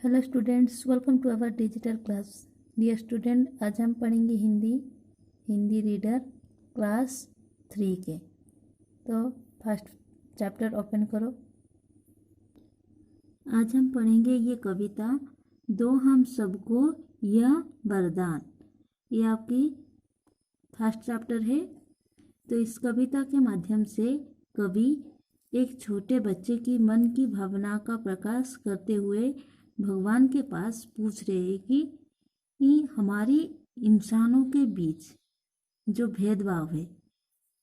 Hello students, welcome to our digital class. Dear student, आज हम पढ़ेंगे हिंदी रीडर क्लास 3 के। तो फर्स्ट चैप्टर ओपन करो। आज हम पढ़ेंगे ये कविता, दो हम सबको यह वरदान। ये आपकी फर्स्ट चैप्टर है। तो इस कविता के माध्यम से कवि एक छोटे बच्चे की मन की भावना का प्रकाश करते हुए भगवान के पास पूछ रहे हैं कि हमारी इंसानों के बीच जो भेदभाव है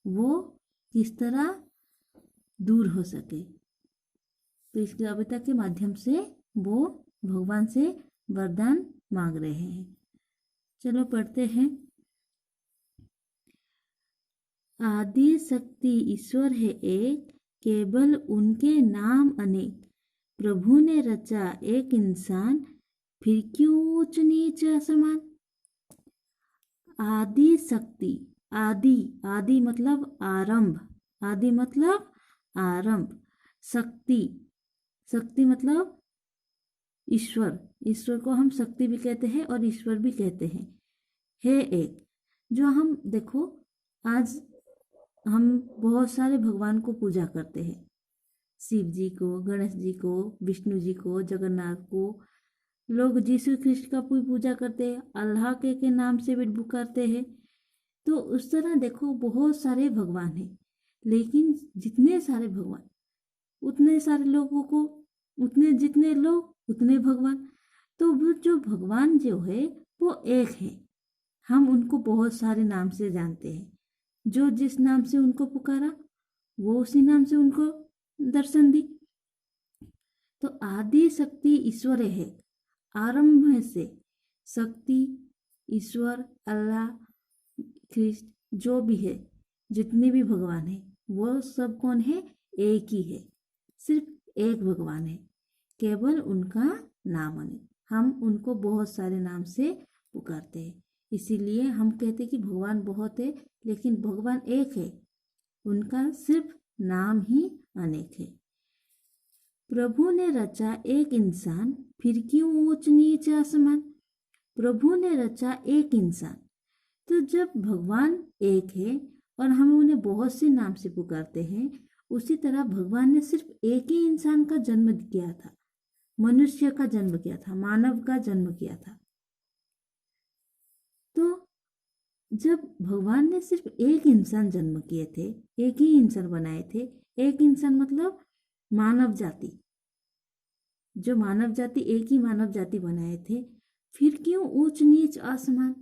वो किस तरह दूर हो सके। तो इस कविता के माध्यम से वो भगवान से वरदान मांग रहे हैं। चलो पढ़ते हैं। आदि शक्ति ईश्वर है एक, केवल उनके नाम अनेक। प्रभु ने रचा एक इंसान, फिर क्यों ऊंच नीच असमान। आदि शक्ति, आदि आदि मतलब आरंभ, आदि मतलब आरंभ। शक्ति, शक्ति मतलब ईश्वर, ईश्वर को हम शक्ति भी कहते हैं और ईश्वर भी कहते हैं। है एक, जो हम देखो आज हम बहुत सारे भगवान को पूजा करते हैं। शिव जी को, गणेश जी को, विष्णु जी को, जगन्नाथ को। लोग यीशु ख्रिस्ट का पूजा करते हैं, अल्लाह के नाम से भी पुकारते हैं। तो उस तरह देखो बहुत सारे भगवान हैं, लेकिन जितने सारे भगवान उतने सारे लोगों को, उतने जितने लोग उतने भगवान। तो वो जो भगवान जो है वो एक है। हम उनको बहुत सारे नाम से जानते हैं। जो जिस नाम से उनको पुकारा वो उसी नाम से उनको दर्शन दी। तो आदि शक्ति ईश्वर है, आरंभ से शक्ति ईश्वर, अल्लाह, ख्रिस्ट जो भी है, जितने भी भगवान है वो सब कौन है? एक ही है। सिर्फ एक भगवान है, केवल उनका नाम अनेक। हम उनको बहुत सारे नाम से पुकारते हैं, इसीलिए हम कहते हैं कि भगवान बहुत है, लेकिन भगवान एक है, उनका सिर्फ नाम ही अनेक है। प्रभु ने रचा एक इंसान, फिर क्यों ऊंच नीच आसमान। प्रभु ने रचा एक इंसान। तो जब भगवान एक है और हम उन्हें बहुत से नाम से पुकारते हैं, उसी तरह भगवान ने सिर्फ एक ही इंसान का जन्म किया था, मनुष्य का जन्म किया था, मानव का जन्म किया था। तो जब भगवान ने सिर्फ एक इंसान जन्म किए थे, एक ही इंसान बनाए थे, एक इंसान मतलब मानव जाति, जो मानव जाति, एक ही मानव जाति बनाए थे, फिर क्यों ऊंच नीच असमान।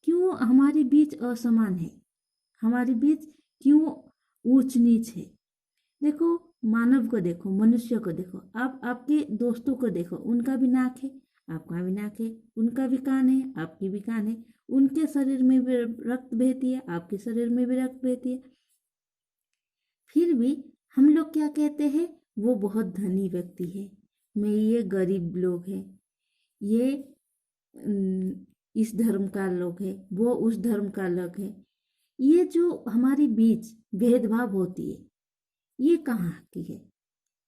क्यों हमारे बीच असमान है, हमारे बीच क्यों ऊंच नीच है। देखो मानव को देखो, मनुष्य को देखो, आप आपके दोस्तों को देखो, उनका भी नाक है, आपका भी नाक है, उनका भी कान है, आपकी भी कान है, उनके शरीर में भी रक्त बहती है, आपके शरीर में भी रक्त बहती है। फिर भी हम लोग क्या कहते हैं? वो बहुत धनी व्यक्ति है, मैं ये गरीब लोग है, ये इस धर्म का लोग है, वो उस धर्म का लोग है। ये जो हमारे बीच भेदभाव होती है, ये कहाँ की है?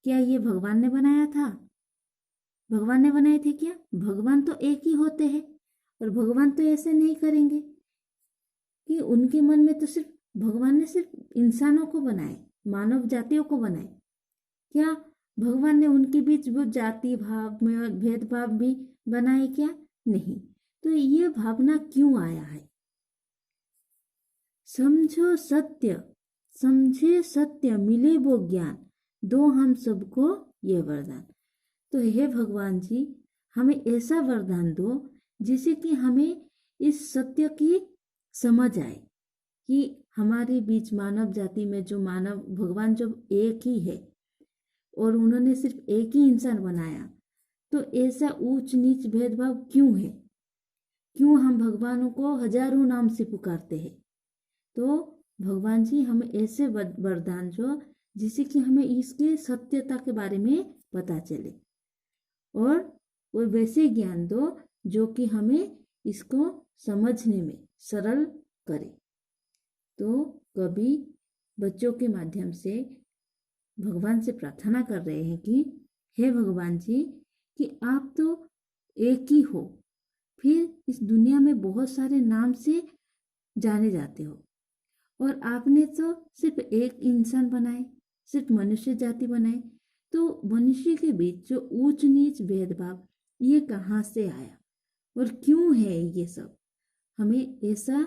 क्या ये भगवान ने बनाया था? भगवान ने बनाए थे क्या? भगवान तो एक ही होते हैं, और भगवान तो ऐसे नहीं करेंगे कि उनके मन में तो सिर्फ भगवान ने सिर्फ इंसानों को बनाए, मानव जातियों को बनाए। क्या भगवान ने उनके बीच वो जाति भाव में भेदभाव भी बनाए क्या? नहीं। तो ये भावना क्यों आया है? समझो सत्य, समझे सत्य, मिले वो ज्ञान, दो हम सबको ये वरदान। तो हे भगवान जी, हमें ऐसा वरदान दो जिससे कि हमें इस सत्य की समझ आए कि हमारे बीच मानव जाति में जो मानव भगवान जब एक ही है और उन्होंने सिर्फ एक ही इंसान बनाया, तो ऐसा ऊंच नीच भेदभाव क्यों है? क्यों हम भगवानों को हजारों नाम से पुकारते हैं? तो भगवान जी हमें ऐसे वरदान जो जिससे कि हमें इसके सत्यता के बारे में पता चले, और वो वैसे ज्ञान दो जो कि हमें इसको समझने में सरल करे। तो कभी बच्चों के माध्यम से भगवान से प्रार्थना कर रहे हैं कि हे भगवान जी, कि आप तो एक ही हो, फिर इस दुनिया में बहुत सारे नाम से जाने जाते हो, और आपने तो सिर्फ एक इंसान बनाए, सिर्फ मनुष्य जाति बनाए। तो मनुष्य के बीच जो ऊंच नीच भेदभाव, ये कहाँ से आया और क्यों है ये सब? हमें ऐसा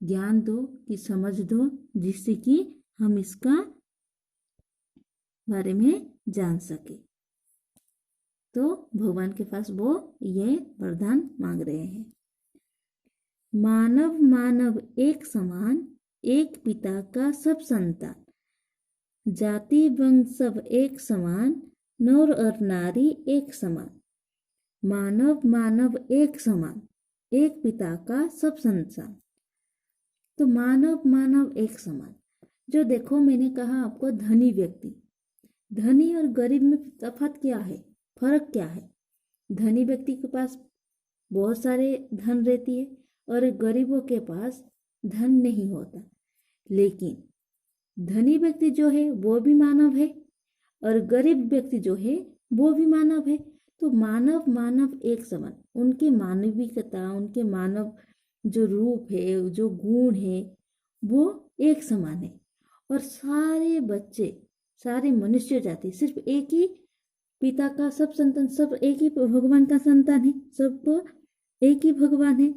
ज्ञान दो कि समझ दो, जिससे कि हम इसका बारे में जान सके। तो भगवान के पास वो ये वरदान मांग रहे हैं। मानव मानव एक समान, एक पिता का सब संतान, जाति वंश सब एक समान, नर और नारी एक समान। मानव मानव एक समान, एक पिता का सब संतान। तो मानव मानव एक समान, जो देखो मैंने कहा आपको धनी व्यक्ति, धनी और गरीब में तफात क्या है, फर्क क्या है? धनी व्यक्ति के पास बहुत सारे धन रहती है और गरीबों के पास धन नहीं होता। लेकिन धनी व्यक्ति जो है वो भी मानव है और गरीब व्यक्ति जो है वो भी मानव है। तो मानव मानव एक समान, उनके मानविकता, उनके मानव जो रूप है, जो गुण है, वो एक समान है। और सारे बच्चे, सारे मनुष्य जाति सिर्फ एक ही पिता का सब संतान, सब एक ही भगवान का संतान है, सब एक ही भगवान है।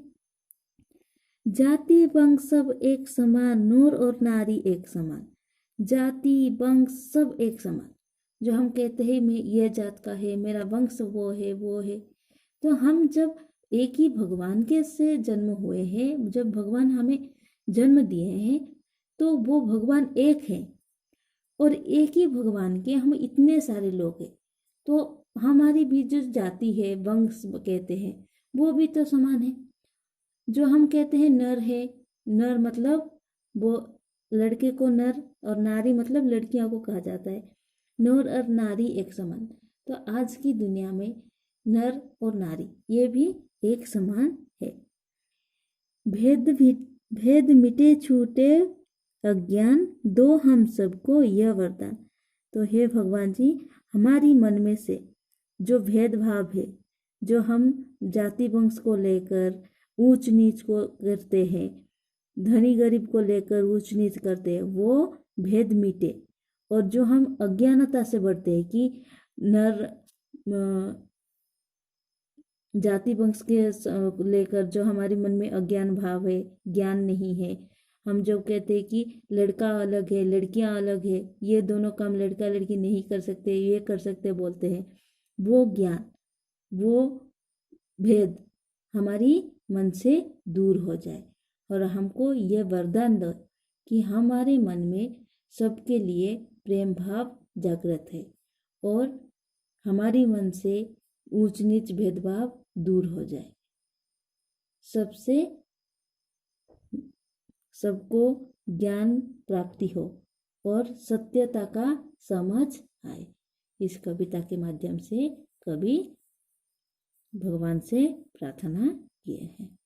जाति वंश सब एक समान, नर और नारी एक समान। जाति वंश सब एक समान। जो हम कहते हैं मैं ये जात का है, मेरा वंश वो है वो है, तो हम जब एक ही भगवान के से जन्म हुए हैं, जब भगवान हमें जन्म दिए हैं, तो वो भगवान एक है और एक ही भगवान के हम इतने सारे लोग हैं। तो हमारी भी जो जाति है, वंश कहते हैं, वो भी तो समान है। जो हम कहते हैं नर है, नर मतलब वो लड़के को नर, और नारी मतलब लड़कियों को कहा जाता है। नर और नारी एक समान। तो आज की दुनिया में नर और नारी ये भी एक समान है। भेद मिटे छूटे अज्ञान, दो हम सबको यह वरदान। तो हे भगवान जी, हमारी मन में से जो भेदभाव है, जो हम जाति वंश को लेकर ऊंच नीच को करते हैं, धनी गरीब को लेकर ऊंच नीच करते हैं, वो भेद मिटे। और जो हम अज्ञानता से बढ़ते हैं कि नर जाति वंश के लेकर जो हमारे मन में अज्ञान भाव है, ज्ञान नहीं है, हम जो कहते हैं कि लड़का अलग है, लड़कियां अलग है, ये दोनों काम लड़का लड़की नहीं कर सकते, ये कर सकते बोलते हैं, वो ज्ञान, वो भेद हमारी मन से दूर हो जाए। और हमको ये वरदान दो कि हमारे मन में सबके लिए प्रेम भाव जागृत है और हमारी मन से ऊंच नीच भेदभाव दूर हो जाए, सबसे सबको ज्ञान प्राप्ति हो और सत्यता का समझ आए। इस कविता के माध्यम से कवि भगवान से प्रार्थना किए हैं।